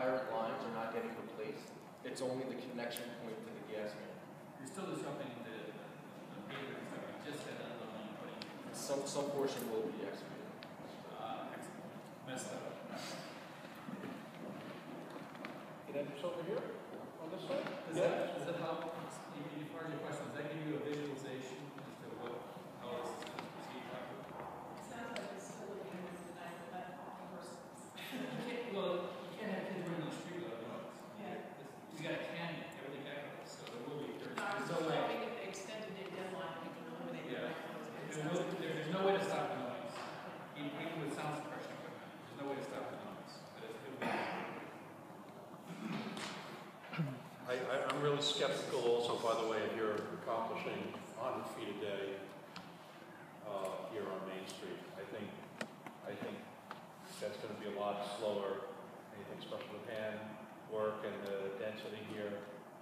iron lines are not getting replaced. It's only the connection point to the gas main. You're still disrupting the pavement and stuff. You just got that little line putting. Some portion will be excavated. Messed up. Can I just over here on this side? Does that help? You part of your question, does that give you a visualization as to how this is going to proceed? It sounds like it's still looking at the night, but Well, you can't have kids running on the street without noise. yeah. You got a canyon, everything echoes, so there will be. There's I was no just way. hoping if they extended their deadline, we can eliminate the Yeah. microphones. There's no way to stop the noise. Even with sound suppression equipment, there's no way to stop the noise. But it'll be. I'm really skeptical also, by the way, if you're accomplishing 100 feet a day here on Main Street. I think that's going to be a lot slower. Anything special hand work and the density here,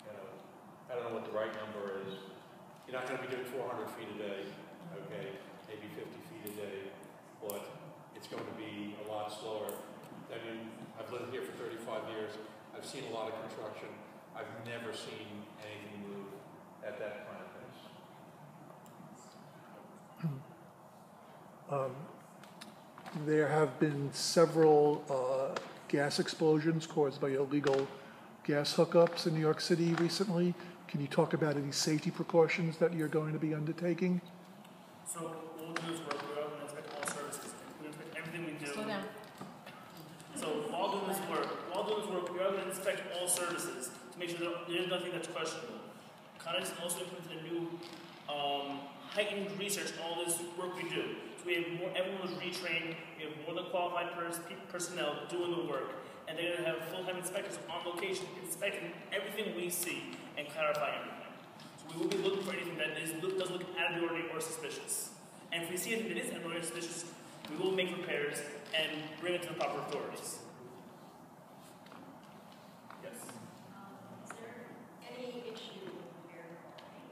you know, I don't know what the right number is. You're not going to be doing 400 feet a day, okay, maybe 50 feet a day, but it's going to be a lot slower. I mean, I've lived here for 35 years. I've seen a lot of construction. I've never seen anything move at that kind of pace. There have been several gas explosions caused by illegal gas hookups in New York City recently. Can you talk about any safety precautions that you're going to be undertaking? So what we'll do is we're going to inspect all services. We inspect everything we do. Slow down. So while doing this work, we are going to inspect all services to make sure that there's nothing that's questionable. Congress also implemented a new heightened research on all this work we do. So we have more, everyone was retrained, we have more than qualified personnel doing the work, and they're going to have full-time inspectors on location inspecting everything we see and clarify everything. So we will be looking for anything that does look out of the ordinary or suspicious. And if we see anything that is out of the ordinary or suspicious, we will make repairs and bring it to the proper authorities. Yes? Is there any issue with air quality?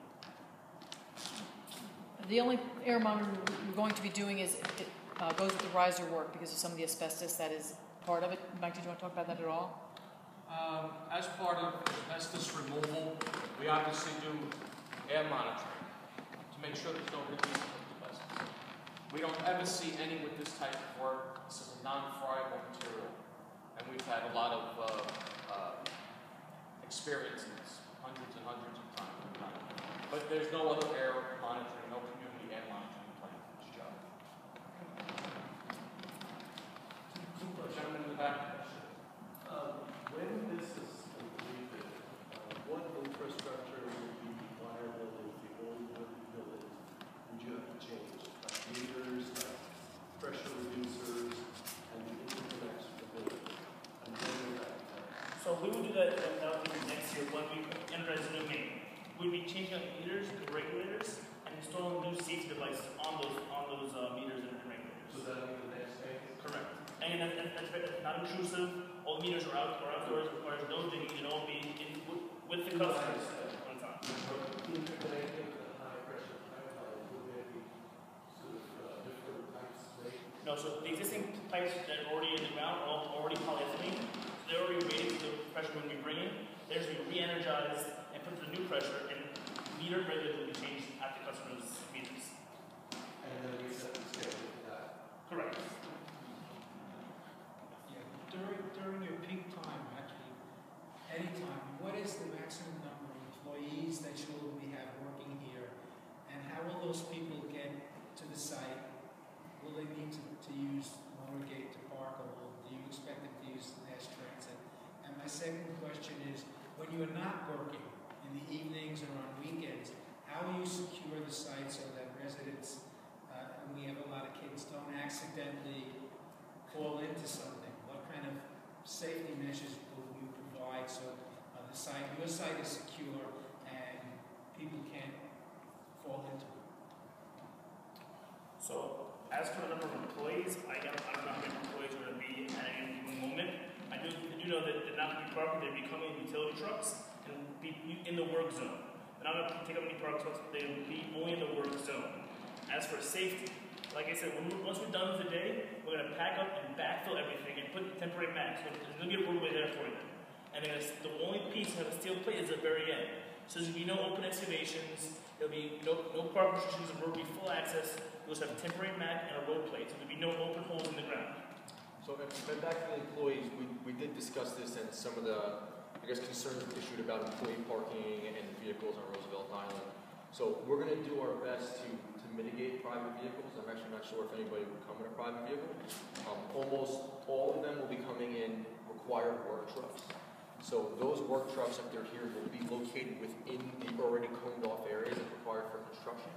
The only air monitoring we're going to be doing is it goes with the riser work because of some of the asbestos that is part of it. Mike, did you want to talk about that at all? As part of asbestos removal, we obviously do air monitoring to make sure there's no release of asbestos. We don't ever see any with this type of work. This is a non-friable material, and we've had a lot of experience in this, hundreds and hundreds of times. But there's no other air monitoring, no community air monitoring plan for this job. Gentleman in the back. When this is completed, what infrastructure will be viable if the old village? Would you have to change meters, pressure reducers, and the interconnects for the building? And when will that be done? So we will do that next year when we energize the new main. We'll be changing out the meters, the regulators, and installing new safety devices on those meters and regulators. So that'll be the next phase? Correct. And that's not intrusive. All meters are outdoors, requires no digging, and all be with the customers on time. Interconnecting the high pressure pipeline, will there be sort of different pipes made? No, so the existing pipes that are already in the ground are already polyethylene. So they're already rated to the pressure when we bring in. They're just being re-energized and put to the new pressure, and meter regulators will be changed at the customer's meters. And then we set the schedule for that. Correct. During your peak time, actually, any time, what is the maximum number of employees that you will have working here? And how will those people get to the site? Will they need to use motorgate to park, or do you expect them to use mass transit? And my second question is, when you are not working in the evenings or on weekends, how will you secure the site so that residents, and we have a lot of kids, don't accidentally fall into something? What kind of safety measures will you provide so your site is secure and people can't fall into it? So, as for the number of employees, I don't know how many employees are going to be at any given moment. I do know that they're not going to be parking, they'll be coming in utility trucks and be in the work zone. They're not going to take up any park trucks, they'll be only in the work zone. As for safety, like I said, once we're done with the day, we're gonna pack up and backfill everything and put temporary mats. So there's gonna be a roadway there for you. And then the only piece that have a steel plate is at the very end. So there's gonna be no open excavations. There'll be no park restrictions. The road will be full access. You'll just have a temporary mat and a road plate. So there'll be no open holes in the ground. So and back to the employees, we did discuss this and some of the, I guess, concerns issued about employee parking and vehicles on Roosevelt Island. So we're going to do our best to mitigate private vehicles. I'm actually not sure if anybody would come in a private vehicle. Almost all of them will be coming in required work trucks. So those work trucks, if they're here, will be located within the already coned off areas that are required for construction.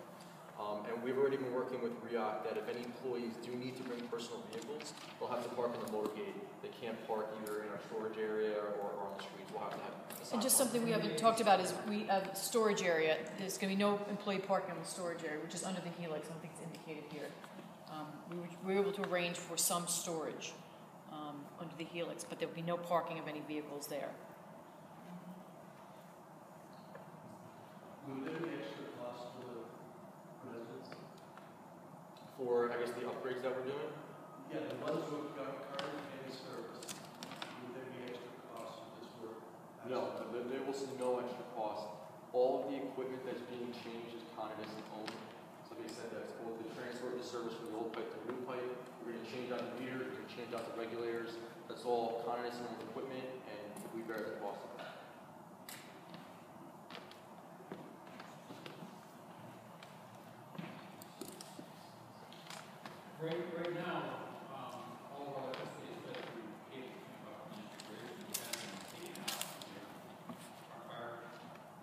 And we've already been working with RIAC that if any employees do need to bring personal vehicles, they'll have to park in the motorcade. They can't park either in our storage area or on the streets. We'll have to have And just something we haven't talked about is we have storage area. There's going to be no employee parking in the storage area, which is under the helix. I don't think it's indicated here. We were able to arrange for some storage under the helix, but there will be no parking of any vehicles there. Will there be extra cost for the residents? For, I guess, the upgrades that we're doing. Yeah, the ones who have got current and service, will there be extra cost for this work? No, there will see no extra cost. All of the equipment that's being changed is Con-Edison owned. So they said that's both the transfer of the service from the old pipe to the new pipe. We're going to change out the meters, we're going to change out the regulators. That's all Con-Edison owned equipment, and we bear the cost of that. Right now, all of our electricity is fed through cable about the integration has been taken out of our fire.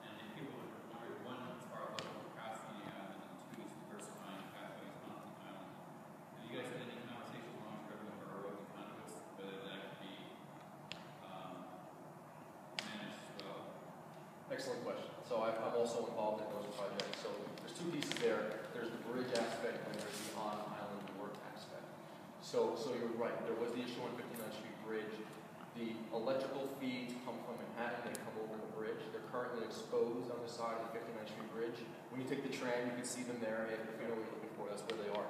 And if people are wondering, one, as far as local capacity, and two, is diversifying pathways on the island. Have you guys had any conversations along the river or erosion conduits, whether that could be managed as well? Excellent question. So I'm also involved in those projects. So there's two pieces there. There's the bridge aspect and there's the on-island work aspect. So you're right. There was the issue on 59th Street Bridge. The electrical feeds come from Manhattan. They come over the bridge. They're currently exposed on the side of the 59th Street Bridge. When you take the tram, you can see them there. If you know what you're looking for, that's where they are.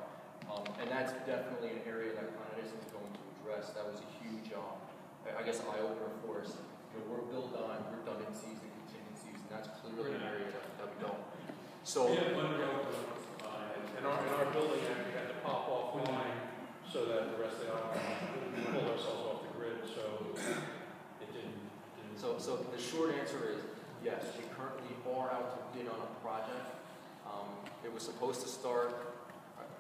And that's definitely an area that Con-Edison is going to address. That was a huge, I guess, eye-opener for us. You know, we're built on redundancies and contingencies, and that's clearly an area that we don't. So, in our building, we had to pop off line so that the rest of the island we pull ourselves off the grid. So it didn't. So the short answer is yes. We currently are out to bid on a project. It was supposed to start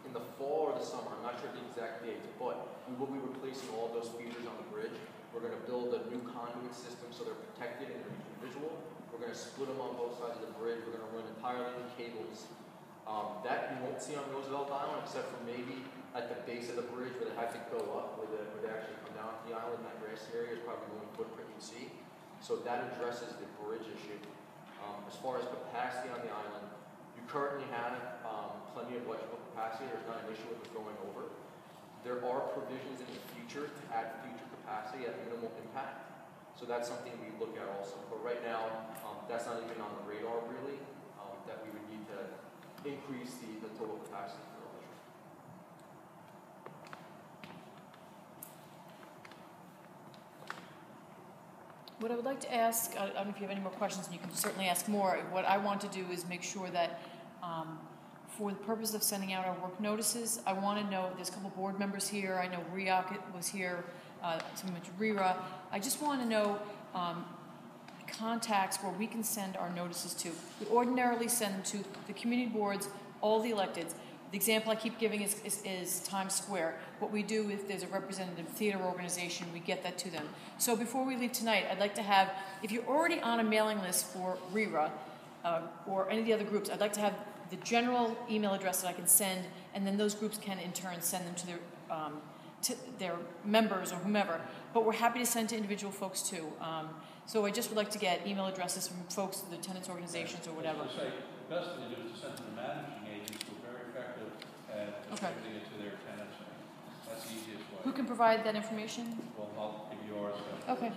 in the fall or the summer. I'm not sure the exact dates, but we will be replacing all those feeders on the bridge. We're going to build a new conduit system so they're protected and they're visual. We're going to split them on both sides of the bridge. We're going to run entirely new cables. That you won't see on Roosevelt Island, except for maybe at the base of the bridge where they have to go up, where they actually come down to the island. That grassy area is probably the only footprint you see. So that addresses the bridge issue. As far as capacity on the island, you currently have plenty of electrical capacity. There's not an issue with it going over. There are provisions in the future to add future capacity at minimal impact. So that's something we look at also. But right now, that's not even on the radar really, that we would need to increase the total capacity for electric. What I would like to ask, I don't know if you have any more questions, and you can certainly ask more. What I want to do is make sure that for the purpose of sending out our work notices, I want to know, there's a couple board members here, I know RIAC was here, someone mentioned RIRA. I just want to know contacts where we can send our notices to. We ordinarily send them to the community boards, all the electeds. The example I keep giving is Times Square. What we do, if there's a representative theater organization, we get that to them. So before we leave tonight, I'd like to have, if you're already on a mailing list for RIRA or any of the other groups, I'd like to have the general email address that I can send, and then those groups can in turn send them to their members or whomever. But we're happy to send to individual folks too. So I just would like to get email addresses from folks, the tenants organizations or whatever. I was going to say, the best thing to do is to send to the managing agents who are very effective at distributing it to their tenants. That's the easiest way. Who can provide that information? Well, I'll give you yours. Okay.